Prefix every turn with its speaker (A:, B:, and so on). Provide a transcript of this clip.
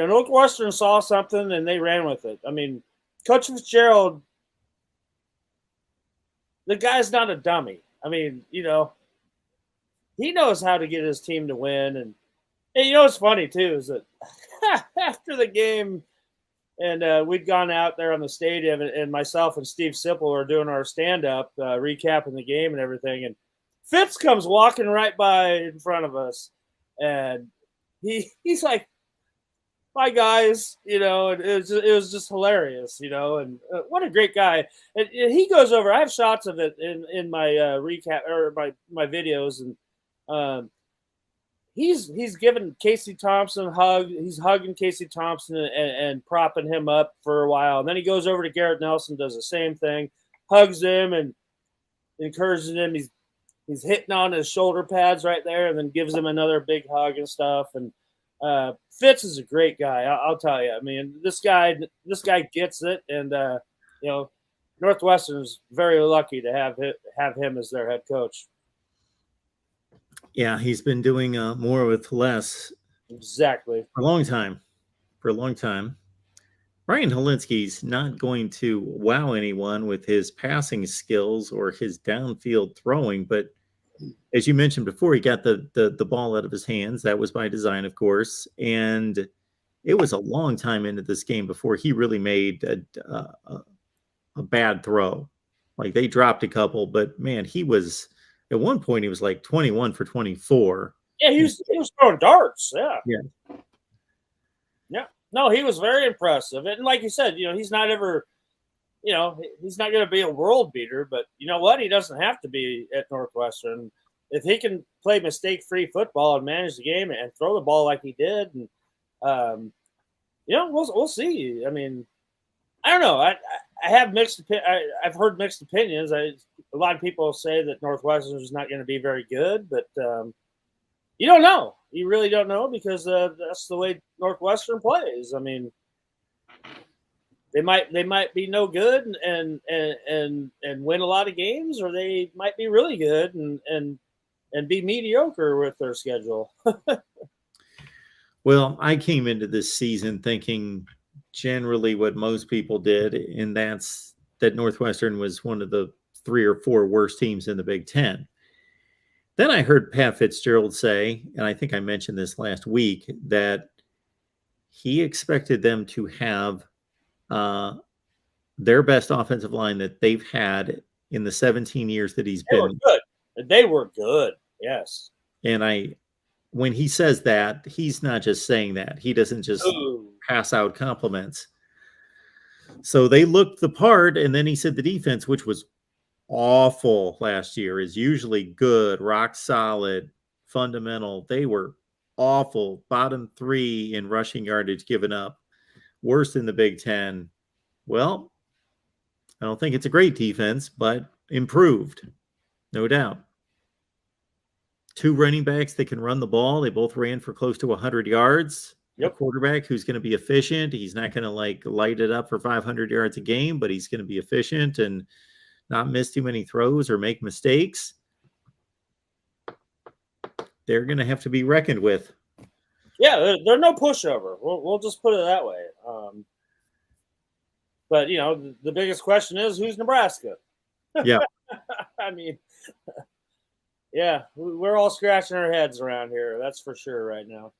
A: Northwestern saw something and they ran with it. I mean, Coach Fitzgerald, the guy's not a dummy. I mean, he knows how to get his team to win. And what's funny, too, is that after the game, and we'd gone out there on the stadium, and myself and Steve Sipple were doing our stand-up, recapping the game and everything. And Fitz comes walking right by in front of us, and he's like, "Hi guys," and it was just hilarious, and what a great guy. And he goes over. I have shots of it in my recap or my videos, and he's giving Casey Thompson a hug. He's hugging Casey Thompson and propping him up for a while, and then he goes over to Garrett Nelson, does the same thing, hugs him and encourages him. He's hitting on his shoulder pads right there, and then gives him another big hug and stuff. And Fitz is a great guy. I'll tell you. I mean, this guy gets it, and Northwestern is very lucky to have him as their head coach.
B: Yeah, he's been doing more with less.
A: Exactly.
B: For a long time. Ryan Hilinski's not going to wow anyone with his passing skills or his downfield throwing, but as you mentioned before, he got the ball out of his hands. That was by design, of course. And it was a long time into this game before he really made a bad throw. Like, they dropped a couple, but man, at one point he was like 21 for 24.
A: Yeah, he was throwing darts. Yeah.
B: Yeah.
A: Yeah. No, he was very impressive. And like you said, he's not ever, he's not going to be a world beater, but you know what? He doesn't have to be at Northwestern. If he can play mistake-free football and manage the game and throw the ball like he did, and we'll see. I mean, I don't know. I have I've heard mixed opinions. A lot of people say that Northwestern is not going to be very good, but you don't know. You really don't know, because that's the way Northwestern plays. I mean, they might be no good and win a lot of games, or they might be really good and be mediocre with their schedule.
B: Well, I came into this season thinking generally what most people did, and that's that Northwestern was one of the 3 or 4 worst teams in the Big Ten. Then I heard Pat Fitzgerald say, and I think I mentioned this last week, that he expected them to have their best offensive line that they've had in the 17 years that he's been.
A: They were good. Yes.
B: And when he says that, he's not just saying that. He doesn't just pass out compliments. So they looked the part, and then he said the defense, which was awful last year, is usually good, rock solid, fundamental. They were awful. Bottom 3 in rushing yardage given up. Worst in the Big Ten. Well, I don't think it's a great defense, but improved. No doubt. 2 running backs that can run the ball. They both ran for close to 100 yards.
A: Yep.
B: A quarterback who's going to be efficient. He's not going to light it up for 500 yards a game, but he's going to be efficient and not miss too many throws or make mistakes. They're going to have to be reckoned with.
A: Yeah, they're no pushover. We'll just put it that way. But, the biggest question is, who's Nebraska?
B: Yeah.
A: I mean, yeah, we're all scratching our heads around here. That's for sure right now.